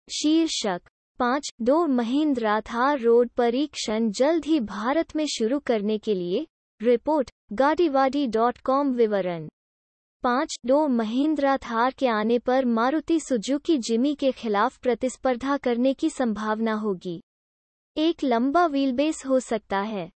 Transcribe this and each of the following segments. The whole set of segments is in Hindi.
शीर्षक 5 महिंद्रा थार रोड परीक्षण जल्द ही भारत में शुरू करने के लिए, रिपोर्ट गाड़ीवाड़ी.com विवरण 5 महिंद्रा थार के आने पर मारुति सुजुकी जिमी के खिलाफ प्रतिस्पर्धा करने की संभावना होगी। एक लंबा व्हीलबेस हो सकता है।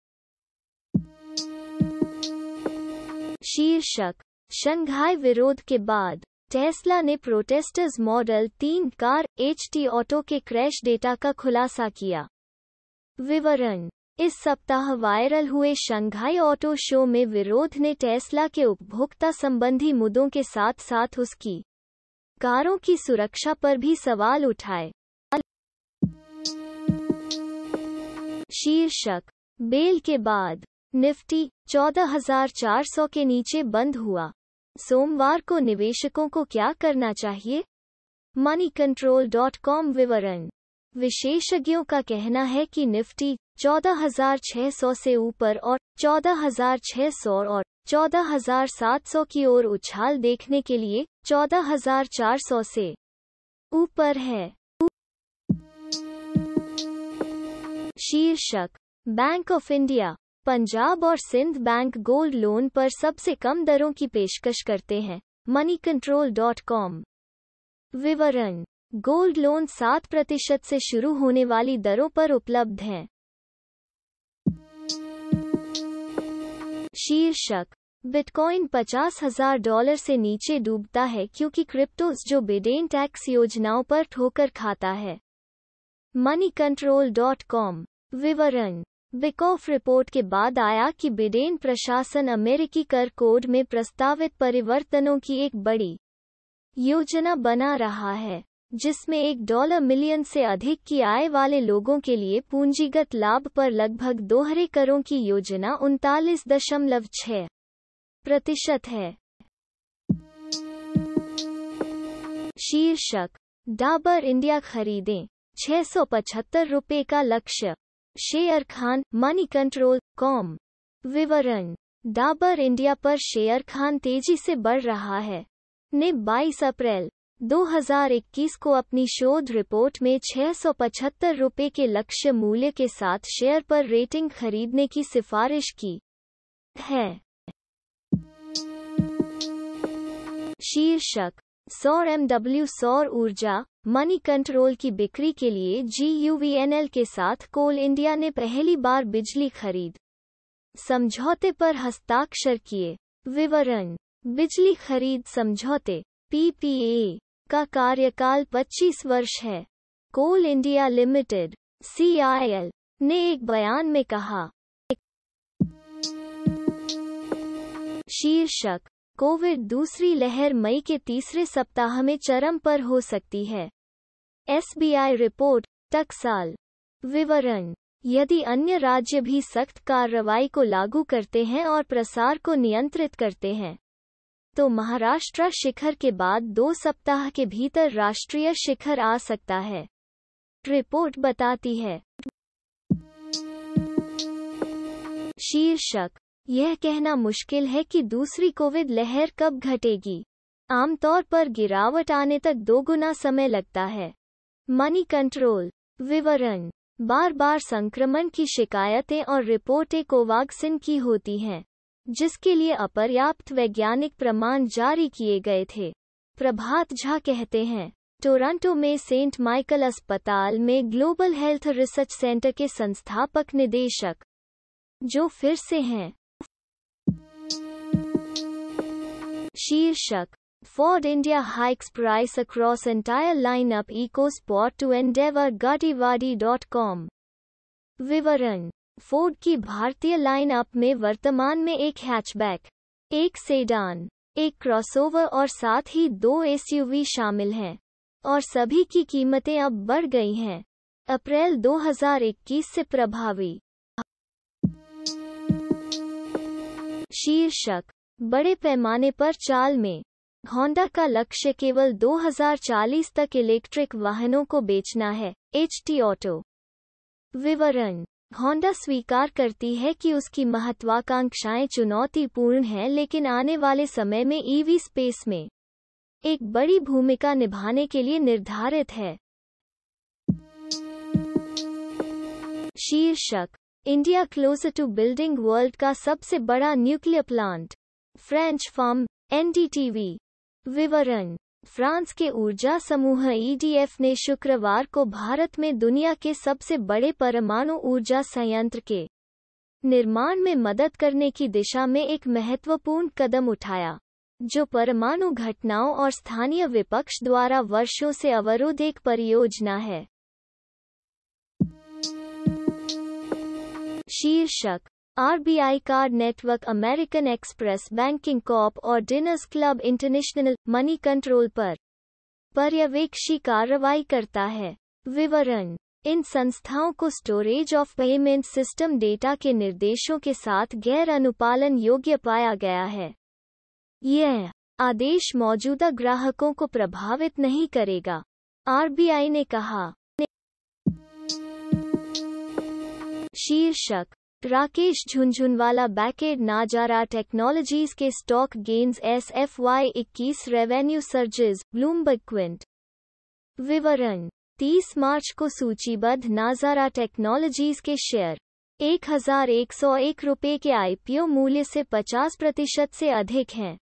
शीर्षक शंघाई विरोध के बाद टेस्ला ने protesters model 3 car HT auto के क्रैश डेटा का खुलासा किया। विवरण इस सप्ताह वायरल हुए शंघाई ऑटो शो में विरोध ने टेस्ला के उपभोक्ता संबंधी मुद्दों के साथ साथ उसकी कारों की सुरक्षा पर भी सवाल उठाए। शीर्षक बेल के बाद निफ्टी 14,400 के नीचे बंद हुआ। सोमवार को निवेशकों को क्या करना चाहिए? moneycontrol.com विवरण विशेषज्ञों का कहना है कि निफ्टी 14,600 से ऊपर और 14,600 और 14,700 की ओर उछाल देखने के लिए 14,400 से ऊपर है। शीर्षक बैंक ऑफ इंडिया पंजाब और सिंध बैंक गोल्ड लोन पर सबसे कम दरों की पेशकश करते हैं। moneycontrol.com विवरण गोल्ड लोन 7% से शुरू होने वाली दरों पर उपलब्ध हैं। शीर्षक बिटकॉइन $50,000 से नीचे डूबता है क्योंकि क्रिप्टोज जो बिडेन टैक्स योजनाओं पर ठोकर खाता है। moneycontrol.com विवरण बिकॉफ रिपोर्ट के बाद आया कि बिडेन प्रशासन अमेरिकी कर कोड में प्रस्तावित परिवर्तनों की एक बड़ी योजना बना रहा है, जिसमें $1 मिलियन से अधिक की आय वाले लोगों के लिए पूंजीगत लाभ पर लगभग दोहरे करों की योजना 39.6% है। शीर्षक डाबर इंडिया खरीदें ₹675 का लक्ष्य। शेयर खान moneycontrol.com विवरण डाबर इंडिया पर शेयर खान तेजी से बढ़ रहा है। ने 22 अप्रैल 2021 को अपनी शोध रिपोर्ट में ₹675 के लक्ष्य मूल्य के साथ शेयर पर रेटिंग खरीदने की सिफारिश की है। शीर्षक सौर MW सौर ऊर्जा मनी कंट्रोल की बिक्री के लिए GUVNL के साथ कोल इंडिया ने पहली बार बिजली खरीद समझौते पर हस्ताक्षर किए। विवरण बिजली खरीद समझौते PPA का कार्यकाल 25 वर्ष है। कोल इंडिया लिमिटेड CIL ने एक बयान में कहा। शीर्षक कोविड दूसरी लहर मई के तीसरे सप्ताह में चरम पर हो सकती है। SBI रिपोर्ट टकसाल विवरण यदि अन्य राज्य भी सख्त कार्रवाई को लागू करते हैं और प्रसार को नियंत्रित करते हैं, तो महाराष्ट्र शिखर के बाद 2 सप्ताह के भीतर राष्ट्रीय शिखर आ सकता है, रिपोर्ट बताती है। शीर्षक यह कहना मुश्किल है कि दूसरी कोविड लहर कब घटेगी। आमतौर पर गिरावट आने तक 2 गुना समय लगता है। मनी कंट्रोल विवरण बार बार संक्रमण की शिकायतें और रिपोर्टें कोवाक्सिन की होती हैं, जिसके लिए अपर्याप्त वैज्ञानिक प्रमाण जारी किए गए थे। प्रभात झा कहते हैं टोरंटो में सेंट माइकल अस्पताल में ग्लोबल हेल्थ रिसर्च सेंटर के संस्थापक निदेशक, जो फिर से हैं। शीर्षक Ford India hikes price across entire lineup EcoSport to Endeavour गाड़ीवाड़ी.com विवरण फोर्ड की भारतीय लाइनअप में वर्तमान में एक हैचबैक, एक सेडान, एक क्रॉसओवर और साथ ही 2 SUV शामिल हैं, और सभी की कीमतें अब बढ़ गई हैं। अप्रैल 2021 से प्रभावी। शीर्षक बड़े पैमाने पर चाल में होंडा का लक्ष्य केवल 2040 तक इलेक्ट्रिक वाहनों को बेचना है। HT ऑटो विवरण होंडा स्वीकार करती है कि उसकी महत्वाकांक्षाएं चुनौतीपूर्ण हैं, लेकिन आने वाले समय में EV स्पेस में एक बड़ी भूमिका निभाने के लिए निर्धारित है। शीर्षक, India closer to building world का सबसे बड़ा nuclear plant, French firm NDTV. विवरण, फ्रांस के ऊर्जा समूह ईडीएफ ने शुक्रवार को भारत में दुनिया के सबसे बड़े परमाणु ऊर्जा संयंत्र के निर्माण में मदद करने की दिशा में एक महत्वपूर्ण कदम उठाया, जो परमाणु घटनाओं और स्थानीय विपक्ष द्वारा वर्षों से अवरुद्ध एक परियोजना है। शीर्षक, RBI card network, American Express banking corp और Diners Club International money control पर पर्यवेक्षी कार्रवाई करता है। विवरण, इन संस्थाओं को storage of payment system data के निर्देशों के साथ गैर अनुपालन योग्य पाया गया है। यह आदेश मौजूदा ग्राहकों को प्रभावित नहीं करेगा, आरबीआई ने कहा। शीर्षक, राकेश झुनझुनवाला बैकेड नाजारा टेक्नोलॉजीज के stock gains SFY21 revenue surges, Bloomberg Quint. विवरण, 30 मार्च को सूचीबद्ध नाजारा टेक्नोलॉजीज के शेयर 1101 रुपये के आईपीओ मूल्य से 50% से अधिक हैं।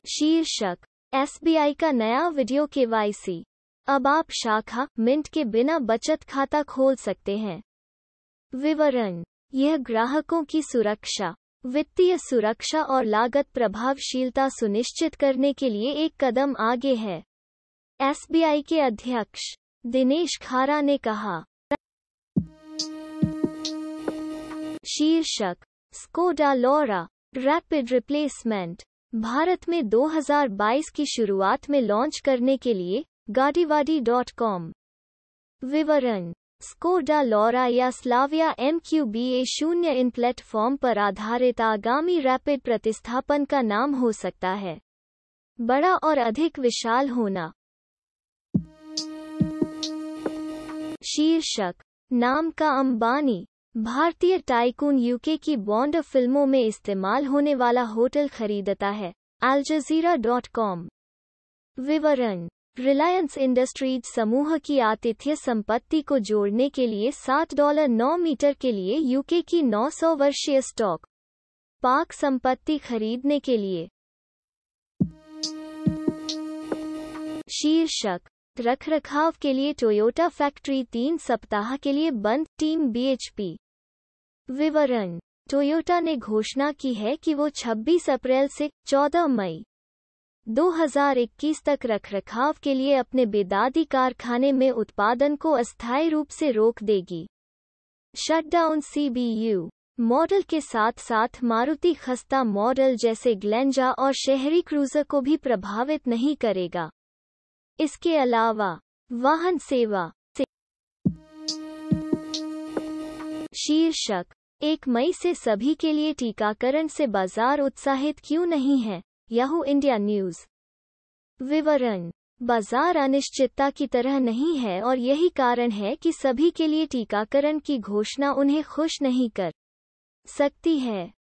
शीर्षक, एसबीआई का नया वीडियो केवाईसी, अब आप शाखा मिंट के बिना बचत खाता खोल सकते हैं। विवरण, यह ग्राहकों की सुरक्षा, वित्तीय सुरक्षा और लागत प्रभावशीलता सुनिश्चित करने के लिए एक कदम आगे है, एसबीआई के अध्यक्ष दिनेश खारा ने कहा। शीर्षक, स्कोडा लोरा रैपिड रिप्लेसमेंट, भारत में 2022 की शुरुआत में लॉन्च करने के लिए गाड़ीवाड़ी.com। विवरण, स्कोडा लोरा या स्लाविया MQBA0 इन प्लेटफॉर्म पर आधारित आगामी रैपिड प्रतिस्थापन का नाम हो सकता है। बड़ा और अधिक विशाल होना। शीर्षक, नाम का अंबानी, भारतीय टाइकून यूके की बॉन्ड फिल्मों में इस्तेमाल होने वाला होटल खरीदता है, अल-जज़ीरा.com। विवरण, रिलायंस इंडस्ट्रीज समूह की आतिथ्य संपत्ति को जोड़ने के लिए $7.9 मीटर के लिए यूके की 900 वर्षीय स्टॉक पार्क संपत्ति खरीदने के लिए। शीर्षक, रखरखाव के लिए टोयोटा फैक्ट्री 3 सप्ताह के लिए बंद, टीम BHP। विवरण, टोयोटा ने घोषणा की है कि वो 26 अप्रैल से 14 मई 2021 तक रखरखाव के लिए अपने बेदादी कारखाने में उत्पादन को अस्थायी रूप से रोक देगी। शटडाउन CBU मॉडल के साथ साथ मारुति खस्ता मॉडल जैसे ग्लेंजा और शहरी क्रूजर को भी प्रभावित नहीं करेगा। इसके अलावा वाहन सेवा से। शीर्षक, 1 मई से सभी के लिए टीकाकरण से बाजार उत्साहित क्यों नहीं है, याहू इंडिया न्यूज़। विवरण, बाजार अनिश्चितता की तरह नहीं है और यही कारण है कि सभी के लिए टीकाकरण की घोषणा उन्हें खुश नहीं कर सकती है।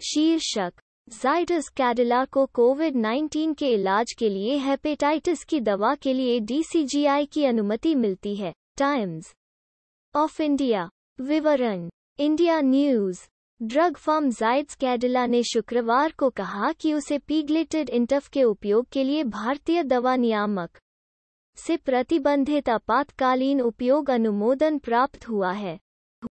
शीर्षक, जाइडस कैडिला को कोविड-19 के इलाज के लिए हेपेटाइटिस की दवा के लिए DCGI की अनुमति मिलती है, टाइम्स ऑफ इंडिया। विवरण, India news. Drug firm Zydus Cadila ने शुक्रवार को कहा कि उसे पीग्लेटेड इंटफ के उपयोग के लिए भारतीय दवा नियामक से प्रतिबंधित आपातकालीन उपयोग अनुमोदन प्राप्त हुआ है।